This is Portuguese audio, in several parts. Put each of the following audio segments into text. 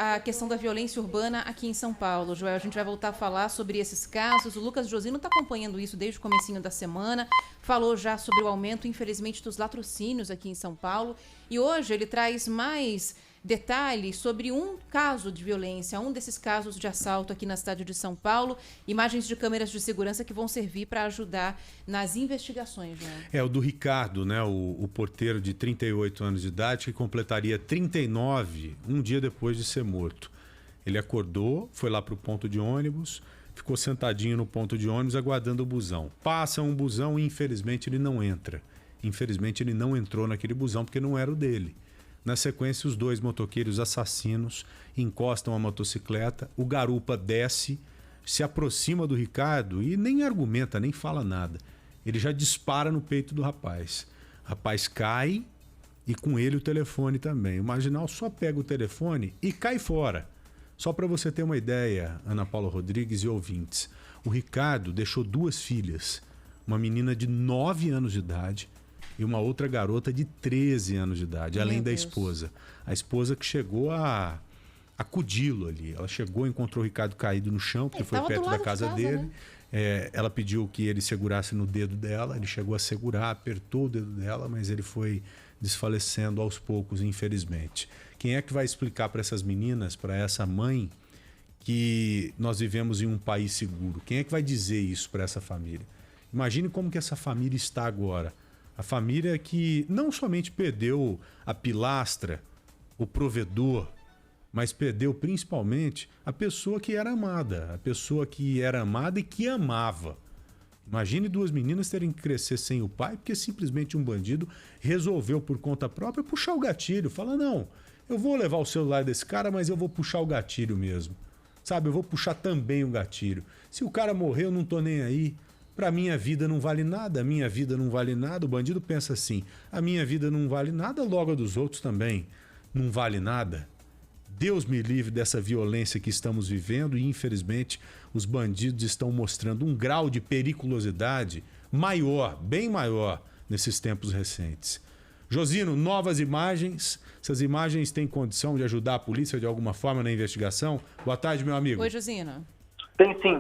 a questão da violência urbana aqui em São Paulo. Joel, a gente vai voltar a falar sobre esses casos. O Lucas Josino está acompanhando isso desde o comecinho da semana, falou já sobre o aumento, infelizmente, dos latrocínios aqui em São Paulo. E hoje ele traz mais detalhes sobre um caso de violência, um desses casos de assalto aqui na cidade de São Paulo. Imagens de câmeras de segurança que vão servir para ajudar nas investigações, Joel. É o do Ricardo, né? O porteiro de 38 anos de idade, que completaria 39 um dia depois de ser morto. Ele acordou, foi lá para o ponto de ônibus, ficou sentadinho no ponto de ônibus aguardando o busão. Passa um busão e infelizmente ele não entra. Infelizmente ele não entrou naquele busão porque não era o dele. Na sequência, os dois motoqueiros assassinos encostam a motocicleta, o garupa desce, se aproxima do Ricardo e nem argumenta, nem fala nada. Ele já dispara no peito do rapaz. O rapaz cai e com ele o telefone também. O marginal só pega o telefone e cai fora. Só para você ter uma ideia, Ana Paula Rodrigues e ouvintes, o Ricardo deixou duas filhas, uma menina de 9 anos de idade e uma outra garota de 13 anos de idade, além da esposa. A esposa que chegou a acudi-lo ali. Ela chegou, encontrou o Ricardo caído no chão, porque foi perto da casa dele. Né? Ela pediu que ele segurasse no dedo dela, ele chegou a segurar, apertou o dedo dela, mas ele foi desfalecendo aos poucos, infelizmente. Quem é que vai explicar para essas meninas, para essa mãe, que nós vivemos em um país seguro? Quem é que vai dizer isso para essa família? Imagine como que essa família está agora. A família que não somente perdeu a pilastra, o provedor, mas perdeu principalmente a pessoa que era amada, a pessoa que era amada e que amava. Imagine duas meninas terem que crescer sem o pai porque simplesmente um bandido resolveu por conta própria puxar o gatilho. Fala, não, eu vou levar o celular desse cara, mas eu vou puxar o gatilho mesmo. Sabe, eu vou puxar também o gatilho. Se o cara morrer, eu não tô nem aí. Para minha vida não vale nada, a minha vida não vale nada. O bandido pensa assim, a minha vida não vale nada, logo a dos outros também não vale nada. Deus me livre dessa violência que estamos vivendo e, infelizmente, os bandidos estão mostrando um grau de periculosidade maior, bem maior, nesses tempos recentes. Josino, novas imagens. Essas imagens têm condição de ajudar a polícia de alguma forma na investigação? Boa tarde, meu amigo. Oi, Josino.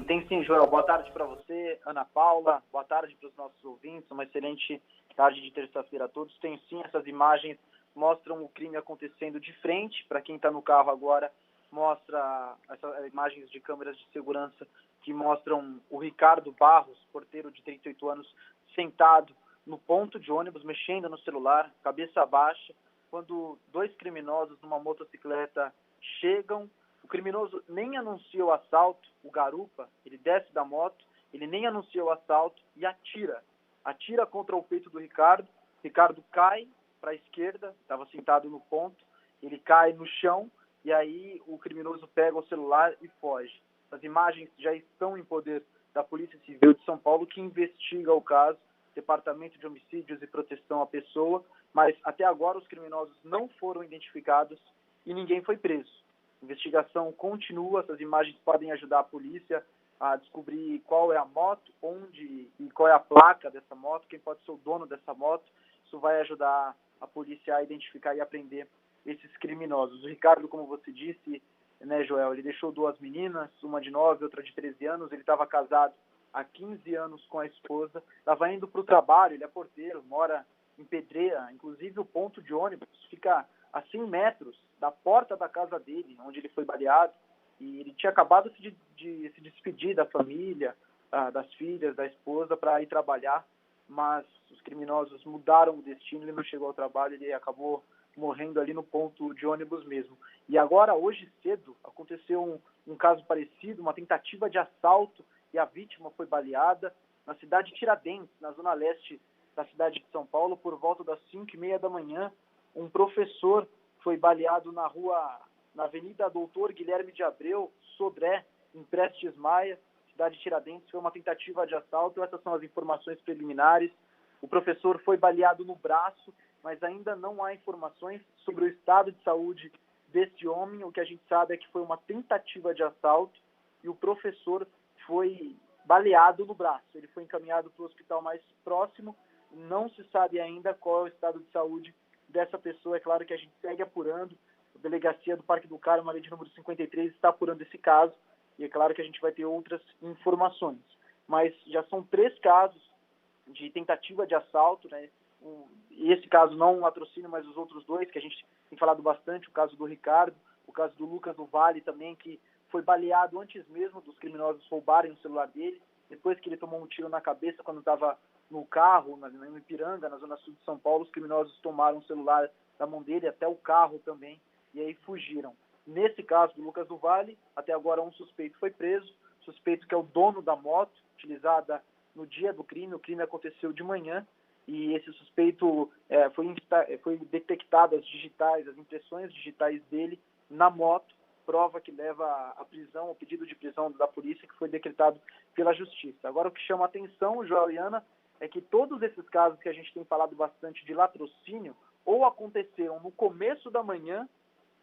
Tem sim, Joel. Boa tarde para você, Ana Paula. Boa tarde para os nossos ouvintes. Uma excelente tarde de terça-feira a todos. Tem sim, essas imagens mostram o crime acontecendo de frente. Para quem está no carro agora, mostra essas imagens de câmeras de segurança que mostram o Ricardo Barros, porteiro de 38 anos, sentado no ponto de ônibus, mexendo no celular, cabeça baixa, quando dois criminosos numa motocicleta chegam. O criminoso nem anuncia o assalto, o garupa, ele desce da moto, ele nem anuncia o assalto e atira. Atira contra o peito do Ricardo. Ricardo cai para a esquerda, estava sentado no ponto, ele cai no chão e aí o criminoso pega o celular e foge. As imagens já estão em poder da Polícia Civil de São Paulo, que investiga o caso, Departamento de Homicídios e Proteção à Pessoa, mas até agora os criminosos não foram identificados e ninguém foi preso. A investigação continua, essas imagens podem ajudar a polícia a descobrir qual é a moto, onde e qual é a placa dessa moto, quem pode ser o dono dessa moto. Isso vai ajudar a polícia a identificar e aprender esses criminosos. O Ricardo, como você disse, né, Joel, ele deixou duas meninas, uma de 9, outra de 13 anos, ele estava casado há 15 anos com a esposa, estava indo para o trabalho, ele é porteiro, mora em Pedreira, inclusive o ponto de ônibus fica a 100 metros da porta da casa dele, onde ele foi baleado, e ele tinha acabado de se despedir da família, das filhas, da esposa, para ir trabalhar, mas os criminosos mudaram o destino, ele não chegou ao trabalho, ele acabou morrendo ali no ponto de ônibus mesmo. E agora, hoje cedo, aconteceu um caso parecido, uma tentativa de assalto, e a vítima foi baleada na cidade de Tiradentes, na zona leste da cidade de São Paulo, por volta das 5h30 da manhã. Um professor foi baleado na Avenida Doutor Guilherme de Abreu, Sodré, em Prestes Maia, cidade de Tiradentes. Foi uma tentativa de assalto, essas são as informações preliminares. O professor foi baleado no braço, mas ainda não há informações sobre o estado de saúde desse homem. O que a gente sabe é que foi uma tentativa de assalto e o professor foi baleado no braço. Ele foi encaminhado para o hospital mais próximo. Não se sabe ainda qual é o estado de saúde dessa pessoa. É claro que a gente segue apurando A delegacia do Parque do Carmo, ali de número 53, está apurando esse caso e é claro que a gente vai ter outras informações. Mas já são 3 casos de tentativa de assalto, né? Esse caso não um latrocínio, mas os outros 2, que a gente tem falado bastante, o caso do Ricardo, o caso do Lucas do Vale também, que foi baleado antes mesmo dos criminosos roubarem o celular dele, depois que ele tomou um tiro na cabeça quando estava no carro, no Ipiranga, na zona sul de São Paulo, os criminosos tomaram o celular da mão dele, até o carro também, e aí fugiram. Nesse caso do Lucas do Vale, até agora um suspeito foi preso, suspeito que é o dono da moto, utilizada no dia do crime, o crime aconteceu de manhã, e esse suspeito foi detectado as impressões digitais dele na moto, prova que leva à prisão, o pedido de prisão da polícia que foi decretado pela justiça. Agora o que chama a atenção, Joel e Ana, é que todos esses casos que a gente tem falado bastante de latrocínio, ou aconteceram no começo da manhã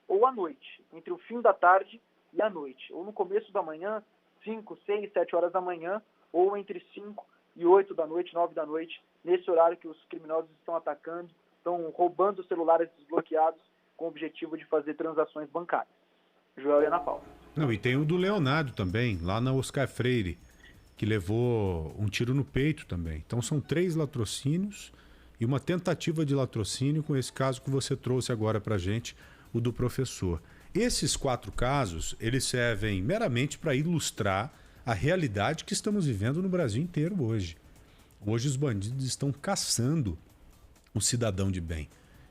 ou à noite, entre o fim da tarde e a noite, ou no começo da manhã, 5, 6, 7 horas da manhã, ou entre 5 e 8 da noite, 9 da noite, nesse horário que os criminosos estão atacando, estão roubando celulares desbloqueados com o objetivo de fazer transações bancárias. Joel e Ana Paula. Não, e tem o do Leonardo também, lá na Oscar Freire, que levou um tiro no peito também. Então são 3 latrocínios e uma tentativa de latrocínio com esse caso que você trouxe agora pra gente, o do professor. Esses 4 casos, eles servem meramente para ilustrar a realidade que estamos vivendo no Brasil inteiro hoje. Hoje os bandidos estão caçando o cidadão de bem.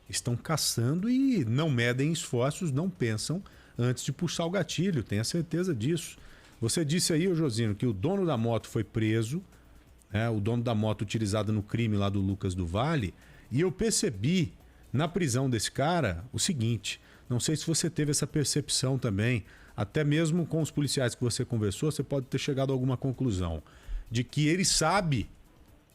Estão caçando e não medem esforços, não pensam antes de puxar o gatilho, tenha certeza disso. Você disse aí, Josino, que o dono da moto foi preso, né, o dono da moto utilizada no crime lá do Lucas do Vale, e eu percebi na prisão desse cara o seguinte, não sei se você teve essa percepção também, até mesmo com os policiais que você conversou, você pode ter chegado a alguma conclusão, de que ele sabe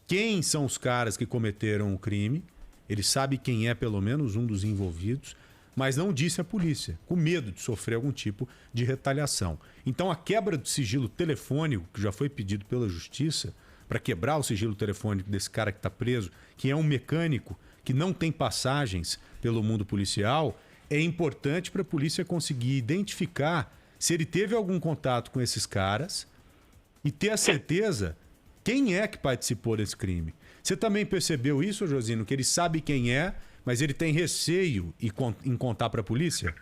quem são os caras que cometeram o crime, ele sabe quem é pelo menos um dos envolvidos, mas não disse à polícia, com medo de sofrer algum tipo de retaliação. Então a quebra do sigilo telefônico, que já foi pedido pela justiça, para quebrar o sigilo telefônico desse cara que está preso, que é um mecânico, que não tem passagens pelo mundo policial, é importante para a polícia conseguir identificar se ele teve algum contato com esses caras e ter a certeza quem é que participou desse crime. Você também percebeu isso, Josino, que ele sabe quem é, mas ele tem receio em contar para a polícia?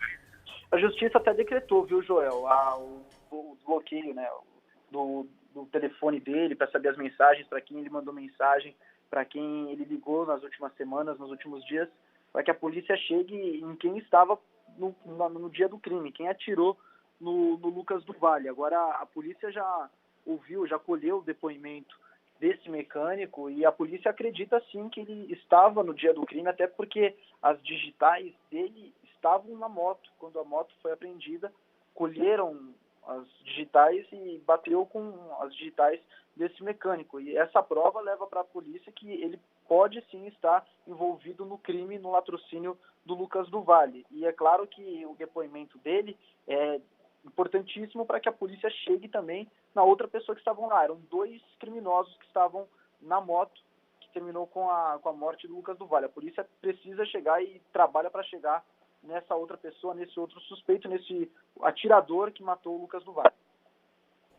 A justiça até decretou, viu, Joel, o bloqueio, né, do telefone dele para saber as mensagens, para quem ele mandou mensagem, para quem ele ligou nas últimas semanas, nos últimos dias, para que a polícia chegue em quem estava no dia do crime, quem atirou no Lucas do Vale. Agora a polícia já ouviu, já colheu o depoimento desse mecânico e a polícia acredita sim que ele estava no dia do crime, até porque as digitais dele estavam na moto. Quando a moto foi apreendida, colheram as digitais e bateu com as digitais desse mecânico. E essa prova leva para a polícia que ele pode sim estar envolvido no crime, no latrocínio do Lucas do Vale. E é claro que o depoimento dele é importantíssimo para que a polícia chegue também na outra pessoa que estavam lá. Eram 2 criminosos que estavam na moto, que terminou com a morte do Lucas do Vale. A polícia precisa chegar e trabalha para chegar nessa outra pessoa, nesse outro suspeito, nesse atirador que matou o Lucas do Vale.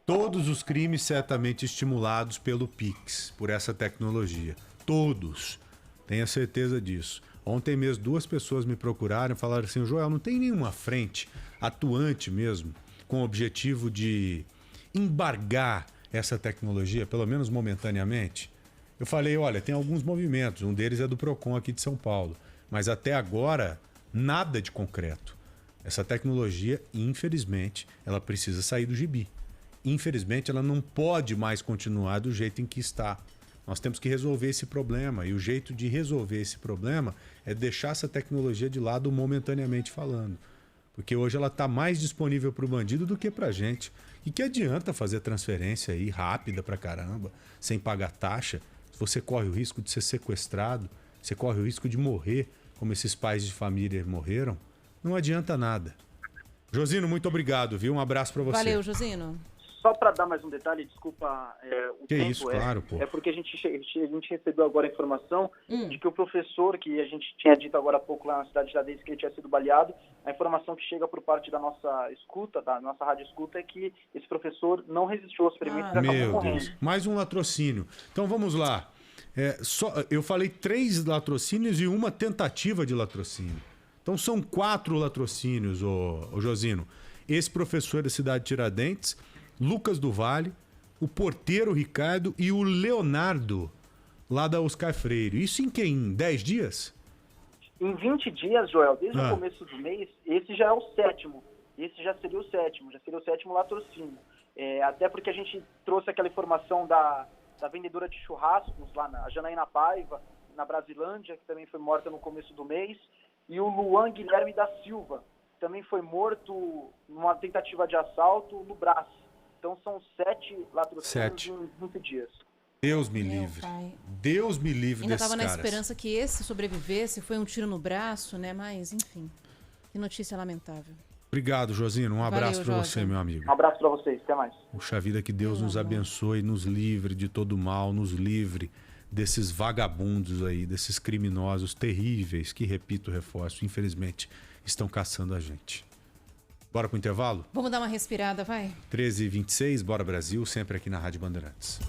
Todos os crimes certamente estimulados pelo Pix, por essa tecnologia. Todos. Tenha certeza disso. Ontem mesmo 2 pessoas me procuraram e falaram assim, Joel, não tem nenhuma frente atuante mesmo, com o objetivo de embargar essa tecnologia, pelo menos momentaneamente? Eu falei, olha, tem alguns movimentos, um deles é do Procon aqui de São Paulo, mas até agora nada de concreto. Essa tecnologia, infelizmente, ela precisa sair do gibi. Infelizmente, ela não pode mais continuar do jeito em que está. Nós temos que resolver esse problema e o jeito de resolver esse problema é deixar essa tecnologia de lado momentaneamente falando. Porque hoje ela está mais disponível para o bandido do que para a gente. E que adianta fazer transferência aí rápida pra caramba, sem pagar taxa, se você corre o risco de ser sequestrado, você corre o risco de morrer, como esses pais de família morreram, não adianta nada. Josino, muito obrigado, viu? Um abraço para você. Valeu, Josino. só para dar mais um detalhe, desculpa o que tempo. Isso, claro, pô. É porque a gente recebeu agora a informação de que o professor, que a gente tinha dito agora há pouco lá na cidade de Tiradentes que ele tinha sido baleado, a informação que chega por parte da nossa escuta, da nossa rádio escuta, é que esse professor não resistiu aos ferimentos e acabou Meu morrendo. Deus, mais um latrocínio. Então vamos lá. Eu falei 3 latrocínios e uma tentativa de latrocínio. Então são 4 latrocínios, ô Josino. Esse professor da cidade de Tiradentes, Lucas do Vale, o porteiro Ricardo e o Leonardo, lá da Oscar Freire. Isso em 10 dias? Em 20 dias, Joel, desde o começo do mês, esse já é o 7º. Esse já seria o 7º latrocínio. Até porque a gente trouxe aquela informação da vendedora de churrascos lá na Janaína Paiva, na Brasilândia, que também foi morta no começo do mês, e o Luan Guilherme da Silva, que também foi morto numa tentativa de assalto no Brás. Então são 7 latrocínios em 20 dias. Deus me livre. Deus me livre Ainda desses estava na caras. esperança que esse sobrevivesse, foi um tiro no braço, né? Mas, enfim, que notícia lamentável. Obrigado, Josino. Um abraço para você, meu amigo. Um abraço para vocês. Até mais. Puxa vida, que Deus nos abençoe, nos livre de todo mal, nos livre desses vagabundos aí, desses criminosos terríveis que, repito, reforço, infelizmente, estão caçando a gente. Bora pro intervalo? Vamos dar uma respirada, vai? 13h26, Bora Brasil, sempre aqui na Rádio Bandeirantes.